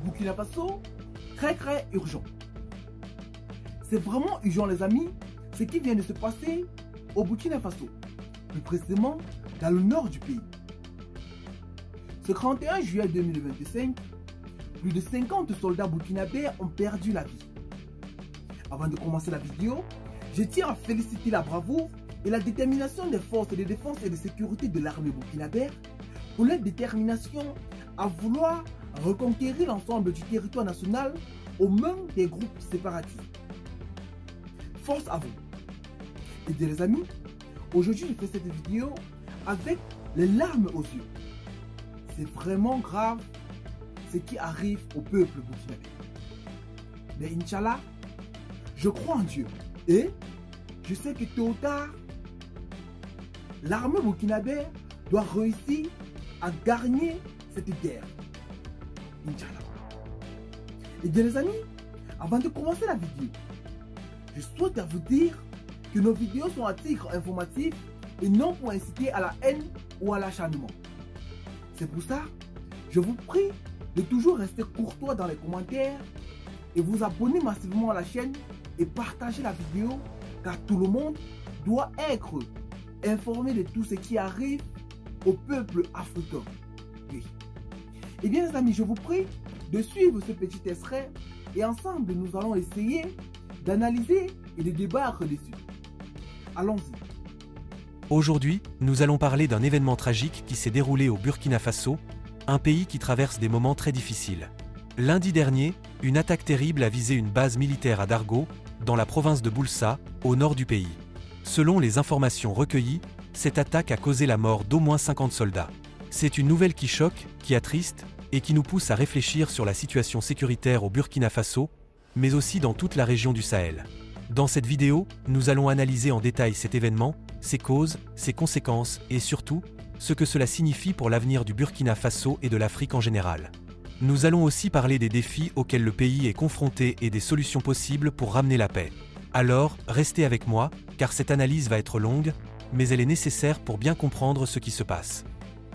Burkina Faso, très urgent. C'est vraiment urgent les amis, ce qui vient de se passer au Burkina Faso, plus précisément dans le nord du pays. Ce 31 juillet 2025, plus de 50 soldats burkinabés ont perdu la vie. Avant de commencer la vidéo, je tiens à féliciter la bravoure et la détermination des forces de défense et de sécurité de l'armée burkinabé pour leur détermination à vouloir reconquérir l'ensemble du territoire national aux mains des groupes séparatistes. Force à vous. Et bien les amis, aujourd'hui je fais cette vidéo avec les larmes aux yeux. C'est vraiment grave ce qui arrive au peuple burkinabé. Mais Inch'Allah, je crois en Dieu et je sais que tôt ou tard, l'armée burkinabé doit réussir à gagner cette guerre. Inch'Allah. Et bien les amis, avant de commencer la vidéo, je souhaite à vous dire que nos vidéos sont à titre informatif et non pour inciter à la haine ou à l'acharnement. C'est pour ça, je vous prie de toujours rester courtois dans les commentaires et vous abonner massivement à la chaîne et partager la vidéo car tout le monde doit être informé de tout ce qui arrive au peuple africain. Oui. Et bien les amis, je vous prie de suivre ce petit extrait et ensemble nous allons essayer d'analyser et de débattre dessus. Allons-y. Aujourd'hui, nous allons parler d'un événement tragique qui s'est déroulé au Burkina Faso, un pays qui traverse des moments très difficiles. Lundi dernier, une attaque terrible a visé une base militaire à Dargo, dans la province de Boulssa, au nord du pays. Selon les informations recueillies, cette attaque a causé la mort d'au moins 50 soldats. C'est une nouvelle qui choque, qui attriste, et qui nous pousse à réfléchir sur la situation sécuritaire au Burkina Faso, mais aussi dans toute la région du Sahel. Dans cette vidéo, nous allons analyser en détail cet événement, ses causes, ses conséquences et surtout, ce que cela signifie pour l'avenir du Burkina Faso et de l'Afrique en général. Nous allons aussi parler des défis auxquels le pays est confronté et des solutions possibles pour ramener la paix. Alors, restez avec moi, car cette analyse va être longue, mais elle est nécessaire pour bien comprendre ce qui se passe.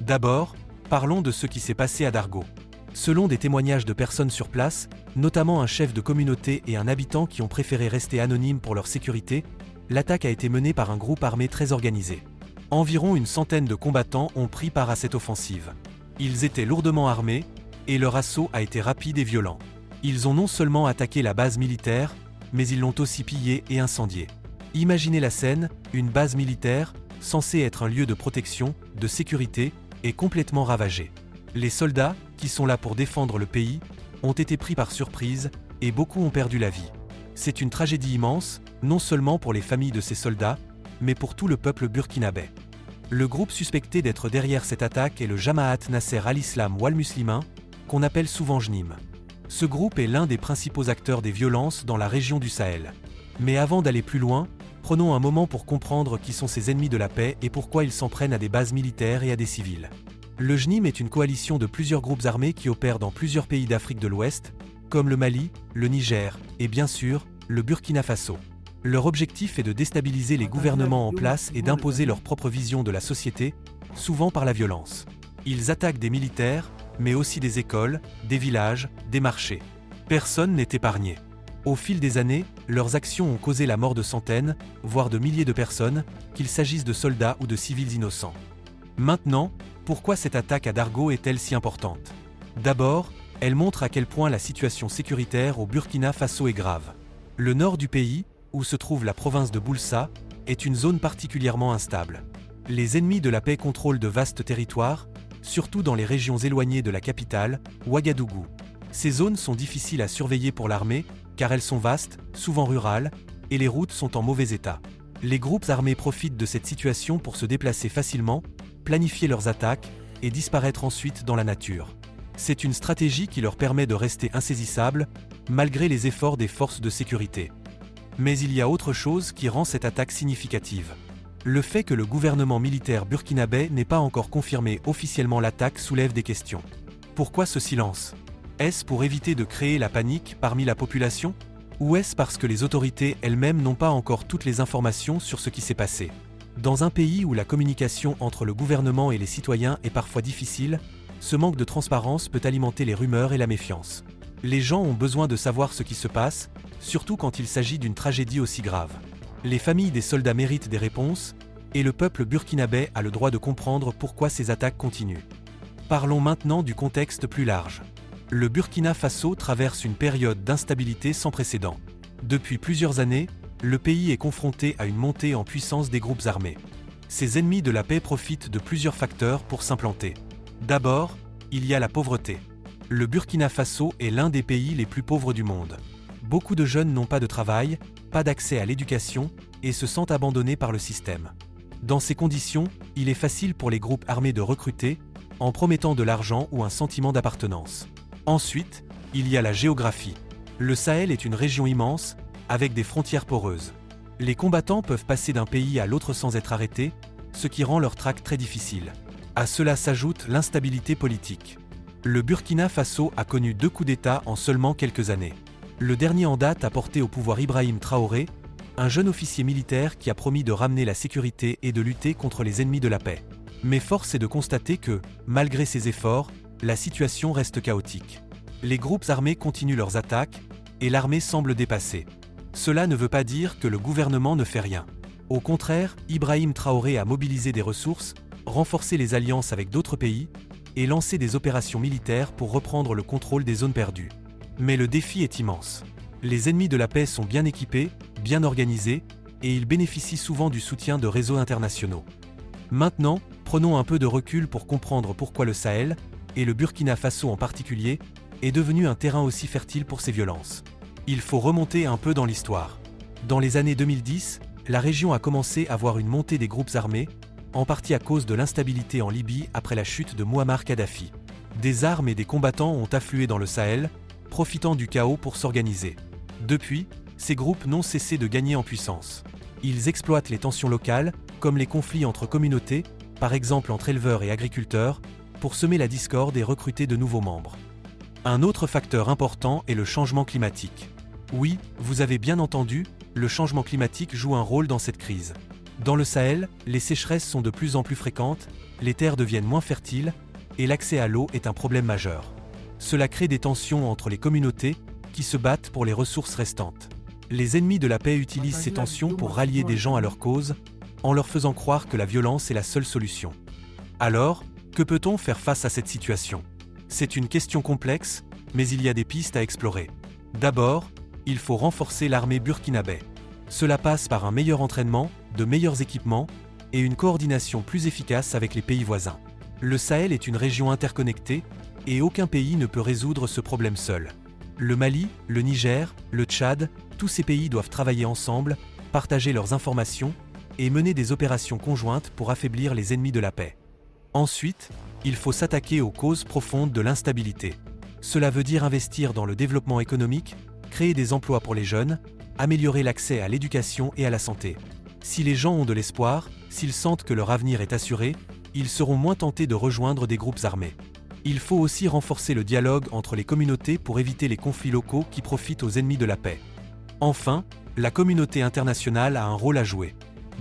D'abord, parlons de ce qui s'est passé à Dargo. Selon des témoignages de personnes sur place, notamment un chef de communauté et un habitant qui ont préféré rester anonymes pour leur sécurité, l'attaque a été menée par un groupe armé très organisé. Environ une centaine de combattants ont pris part à cette offensive. Ils étaient lourdement armés, et leur assaut a été rapide et violent. Ils ont non seulement attaqué la base militaire, mais ils l'ont aussi pillée et incendiée. Imaginez la scène, une base militaire, censée être un lieu de protection, de sécurité, est complètement ravagée. Les soldats, qui sont là pour défendre le pays, ont été pris par surprise, et beaucoup ont perdu la vie. C'est une tragédie immense, non seulement pour les familles de ces soldats, mais pour tout le peuple burkinabé. Le groupe suspecté d'être derrière cette attaque est le Jamaat Nasser al-Islam wal-Muslimin, qu'on appelle souvent JNIM. Ce groupe est l'un des principaux acteurs des violences dans la région du Sahel. Mais avant d'aller plus loin, prenons un moment pour comprendre qui sont ces ennemis de la paix et pourquoi ils s'en prennent à des bases militaires et à des civils. Le JNIM est une coalition de plusieurs groupes armés qui opèrent dans plusieurs pays d'Afrique de l'Ouest, comme le Mali, le Niger et bien sûr, le Burkina Faso. Leur objectif est de déstabiliser les gouvernements en place et d'imposer leur propre vision de la société, souvent par la violence. Ils attaquent des militaires, mais aussi des écoles, des villages, des marchés. Personne n'est épargné. Au fil des années, leurs actions ont causé la mort de centaines, voire de milliers de personnes, qu'il s'agisse de soldats ou de civils innocents. Maintenant, pourquoi cette attaque à Dargo est-elle si importante? D'abord, elle montre à quel point la situation sécuritaire au Burkina Faso est grave. Le nord du pays, où se trouve la province de Boulssa, est une zone particulièrement instable. Les ennemis de la paix contrôlent de vastes territoires, surtout dans les régions éloignées de la capitale, Ouagadougou. Ces zones sont difficiles à surveiller pour l'armée, car elles sont vastes, souvent rurales, et les routes sont en mauvais état. Les groupes armés profitent de cette situation pour se déplacer facilement, planifier leurs attaques, et disparaître ensuite dans la nature. C'est une stratégie qui leur permet de rester insaisissables, malgré les efforts des forces de sécurité. Mais il y a autre chose qui rend cette attaque significative. Le fait que le gouvernement militaire burkinabé n'ait pas encore confirmé officiellement l'attaque soulève des questions. Pourquoi ce silence? Est-ce pour éviter de créer la panique parmi la population? Ou est-ce parce que les autorités elles-mêmes n'ont pas encore toutes les informations sur ce qui s'est passé? Dans un pays où la communication entre le gouvernement et les citoyens est parfois difficile, ce manque de transparence peut alimenter les rumeurs et la méfiance. Les gens ont besoin de savoir ce qui se passe, surtout quand il s'agit d'une tragédie aussi grave. Les familles des soldats méritent des réponses, et le peuple burkinabé a le droit de comprendre pourquoi ces attaques continuent. Parlons maintenant du contexte plus large. Le Burkina Faso traverse une période d'instabilité sans précédent. Depuis plusieurs années, le pays est confronté à une montée en puissance des groupes armés. Ces ennemis de la paix profitent de plusieurs facteurs pour s'implanter. D'abord, il y a la pauvreté. Le Burkina Faso est l'un des pays les plus pauvres du monde. Beaucoup de jeunes n'ont pas de travail, pas d'accès à l'éducation et se sentent abandonnés par le système. Dans ces conditions, il est facile pour les groupes armés de recruter, en promettant de l'argent ou un sentiment d'appartenance. Ensuite, il y a la géographie. Le Sahel est une région immense, avec des frontières poreuses. Les combattants peuvent passer d'un pays à l'autre sans être arrêtés, ce qui rend leur traque très difficile. À cela s'ajoute l'instabilité politique. Le Burkina Faso a connu 2 coups d'État en seulement quelques années. Le dernier en date a porté au pouvoir Ibrahim Traoré, un jeune officier militaire qui a promis de ramener la sécurité et de lutter contre les ennemis de la paix. Mais force est de constater que, malgré ces efforts, la situation reste chaotique. Les groupes armés continuent leurs attaques, et l'armée semble dépassée. Cela ne veut pas dire que le gouvernement ne fait rien. Au contraire, Ibrahim Traoré a mobilisé des ressources, renforcé les alliances avec d'autres pays, et lancé des opérations militaires pour reprendre le contrôle des zones perdues. Mais le défi est immense. Les ennemis de la paix sont bien équipés, bien organisés, et ils bénéficient souvent du soutien de réseaux internationaux. Maintenant, prenons un peu de recul pour comprendre pourquoi le Sahel, et le Burkina Faso en particulier, est devenu un terrain aussi fertile pour ces violences. Il faut remonter un peu dans l'histoire. Dans les années 2010, la région a commencé à voir une montée des groupes armés, en partie à cause de l'instabilité en Libye après la chute de Mouammar Kadhafi. Des armes et des combattants ont afflué dans le Sahel, profitant du chaos pour s'organiser. Depuis, ces groupes n'ont cessé de gagner en puissance. Ils exploitent les tensions locales, comme les conflits entre communautés, par exemple entre éleveurs et agriculteurs, pour semer la discorde et recruter de nouveaux membres. Un autre facteur important est le changement climatique. Oui, vous avez bien entendu, le changement climatique joue un rôle dans cette crise. Dans le Sahel, les sécheresses sont de plus en plus fréquentes, les terres deviennent moins fertiles, et l'accès à l'eau est un problème majeur. Cela crée des tensions entre les communautés, qui se battent pour les ressources restantes. Les ennemis de la paix utilisent ces tensions pour rallier des gens à leur cause, en leur faisant croire que la violence est la seule solution. Alors, que peut-on faire face à cette situation ? C'est une question complexe, mais il y a des pistes à explorer. D'abord, il faut renforcer l'armée burkinabé. Cela passe par un meilleur entraînement, de meilleurs équipements, et une coordination plus efficace avec les pays voisins. Le Sahel est une région interconnectée, et aucun pays ne peut résoudre ce problème seul. Le Mali, le Niger, le Tchad, tous ces pays doivent travailler ensemble, partager leurs informations, et mener des opérations conjointes pour affaiblir les ennemis de la paix. Ensuite, il faut s'attaquer aux causes profondes de l'instabilité. Cela veut dire investir dans le développement économique, créer des emplois pour les jeunes, améliorer l'accès à l'éducation et à la santé. Si les gens ont de l'espoir, s'ils sentent que leur avenir est assuré, ils seront moins tentés de rejoindre des groupes armés. Il faut aussi renforcer le dialogue entre les communautés pour éviter les conflits locaux qui profitent aux ennemis de la paix. Enfin, la communauté internationale a un rôle à jouer.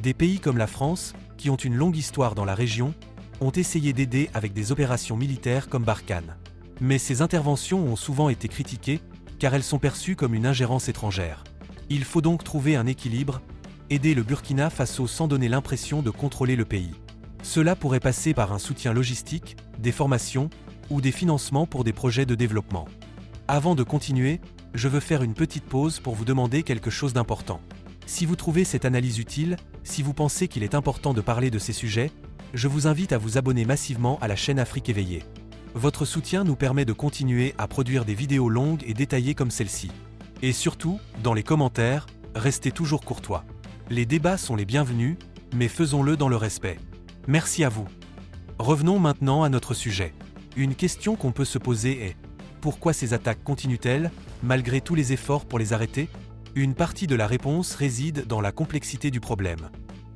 Des pays comme la France, qui ont une longue histoire dans la région, ont essayé d'aider avec des opérations militaires comme Barkhane. Mais ces interventions ont souvent été critiquées, car elles sont perçues comme une ingérence étrangère. Il faut donc trouver un équilibre, aider le Burkina Faso sans donner l'impression de contrôler le pays. Cela pourrait passer par un soutien logistique, des formations, ou des financements pour des projets de développement. Avant de continuer, je veux faire une petite pause pour vous demander quelque chose d'important. Si vous trouvez cette analyse utile, si vous pensez qu'il est important de parler de ces sujets, je vous invite à vous abonner massivement à la chaîne Afrique Éveillée. Votre soutien nous permet de continuer à produire des vidéos longues et détaillées comme celle-ci. Et surtout, dans les commentaires, restez toujours courtois. Les débats sont les bienvenus, mais faisons-le dans le respect. Merci à vous. Revenons maintenant à notre sujet. Une question qu'on peut se poser est: pourquoi ces attaques continuent-elles, malgré tous les efforts pour les arrêter ? Une partie de la réponse réside dans la complexité du problème.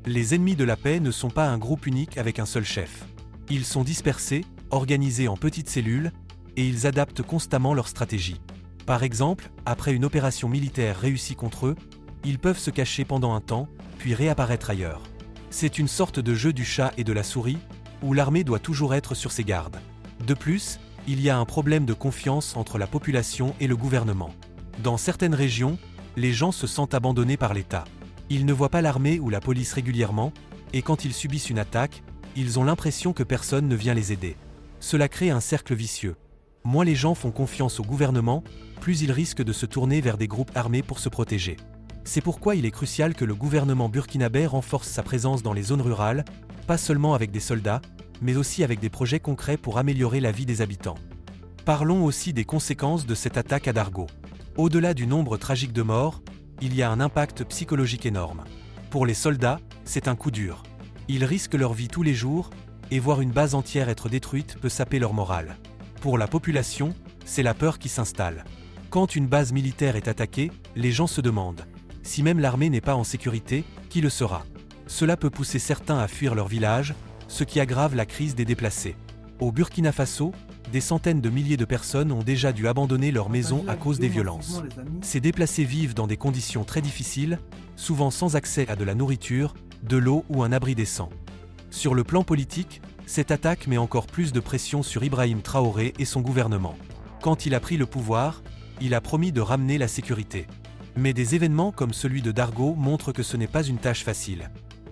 Les ennemis de la paix ne sont pas un groupe unique avec un seul chef. Ils sont dispersés, organisés en petites cellules, et ils adaptent constamment leur stratégie. Par exemple, après une opération militaire réussie contre eux, ils peuvent se cacher pendant un temps, puis réapparaître ailleurs. C'est une sorte de jeu du chat et de la souris, où l'armée doit toujours être sur ses gardes. De plus, il y a un problème de confiance entre la population et le gouvernement. Dans certaines régions, les gens se sentent abandonnés par l'État. Ils ne voient pas l'armée ou la police régulièrement, et quand ils subissent une attaque, ils ont l'impression que personne ne vient les aider. Cela crée un cercle vicieux. Moins les gens font confiance au gouvernement, plus ils risquent de se tourner vers des groupes armés pour se protéger. C'est pourquoi il est crucial que le gouvernement burkinabé renforce sa présence dans les zones rurales, pas seulement avec des soldats, mais aussi avec des projets concrets pour améliorer la vie des habitants. Parlons aussi des conséquences de cette attaque à Dargo. Au-delà du nombre tragique de morts, il y a un impact psychologique énorme. Pour les soldats, c'est un coup dur. Ils risquent leur vie tous les jours, et voir une base entière être détruite peut saper leur morale. Pour la population, c'est la peur qui s'installe. Quand une base militaire est attaquée, les gens se demandent « Si même l'armée n'est pas en sécurité, qui le sera ?» Cela peut pousser certains à fuir leur village, ce qui aggrave la crise des déplacés. Au Burkina Faso, des centaines de milliers de personnes ont déjà dû abandonner leur maison à cause des violences. Ces déplacés vivent dans des conditions très difficiles, souvent sans accès à de la nourriture, de l'eau ou un abri décent. Sur le plan politique, cette attaque met encore plus de pression sur Ibrahim Traoré et son gouvernement. Quand il a pris le pouvoir, il a promis de ramener la sécurité. Mais des événements comme celui de Dargo montrent que ce n'est pas une tâche facile.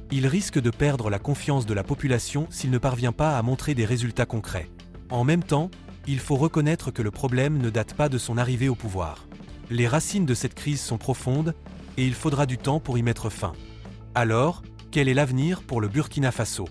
Il risque de perdre la confiance de la population s'il ne parvient pas à montrer des résultats concrets. En même temps, il faut reconnaître que le problème ne date pas de son arrivée au pouvoir. Les racines de cette crise sont profondes, et il faudra du temps pour y mettre fin. Alors, quel est l'avenir pour le Burkina Faso?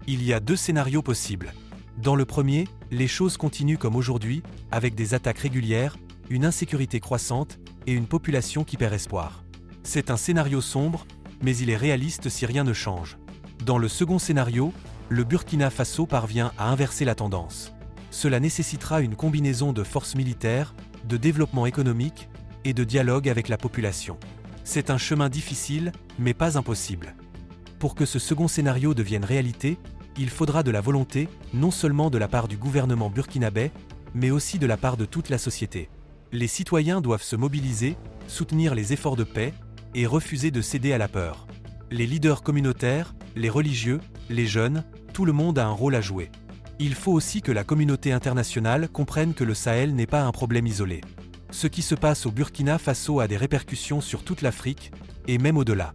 Il y a deux scénarios possibles. Dans le premier, les choses continuent comme aujourd'hui, avec des attaques régulières, une insécurité croissante et une population qui perd espoir. C'est un scénario sombre, mais il est réaliste si rien ne change. Dans le second scénario, le Burkina Faso parvient à inverser la tendance. Cela nécessitera une combinaison de forces militaires, de développement économique et de dialogue avec la population. C'est un chemin difficile, mais pas impossible. Pour que ce second scénario devienne réalité, il faudra de la volonté, non seulement de la part du gouvernement burkinabé, mais aussi de la part de toute la société. Les citoyens doivent se mobiliser, soutenir les efforts de paix et refuser de céder à la peur. Les leaders communautaires, les religieux, les jeunes, tout le monde a un rôle à jouer. Il faut aussi que la communauté internationale comprenne que le Sahel n'est pas un problème isolé. Ce qui se passe au Burkina Faso a des répercussions sur toute l'Afrique, et même au-delà.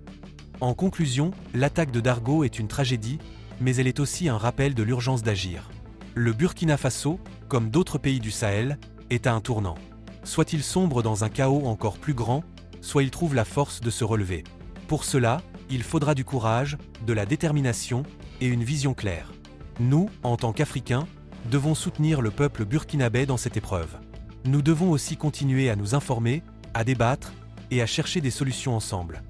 En conclusion, l'attaque de Dargo est une tragédie, mais elle est aussi un rappel de l'urgence d'agir. Le Burkina Faso, comme d'autres pays du Sahel, est à un tournant. Soit il sombre dans un chaos encore plus grand, soit il trouve la force de se relever. Pour cela, il faudra du courage, de la détermination et une vision claire. Nous, en tant qu'Africains, devons soutenir le peuple burkinabé dans cette épreuve. Nous devons aussi continuer à nous informer, à débattre et à chercher des solutions ensemble.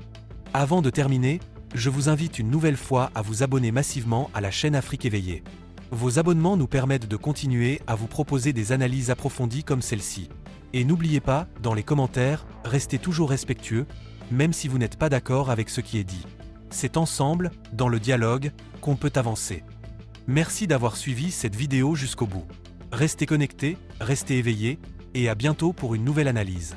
Avant de terminer, je vous invite une nouvelle fois à vous abonner massivement à la chaîne Afrique Éveillée. Vos abonnements nous permettent de continuer à vous proposer des analyses approfondies comme celle-ci. Et n'oubliez pas, dans les commentaires, restez toujours respectueux, même si vous n'êtes pas d'accord avec ce qui est dit. C'est ensemble, dans le dialogue, qu'on peut avancer. Merci d'avoir suivi cette vidéo jusqu'au bout. Restez connectés, restez éveillés, et à bientôt pour une nouvelle analyse.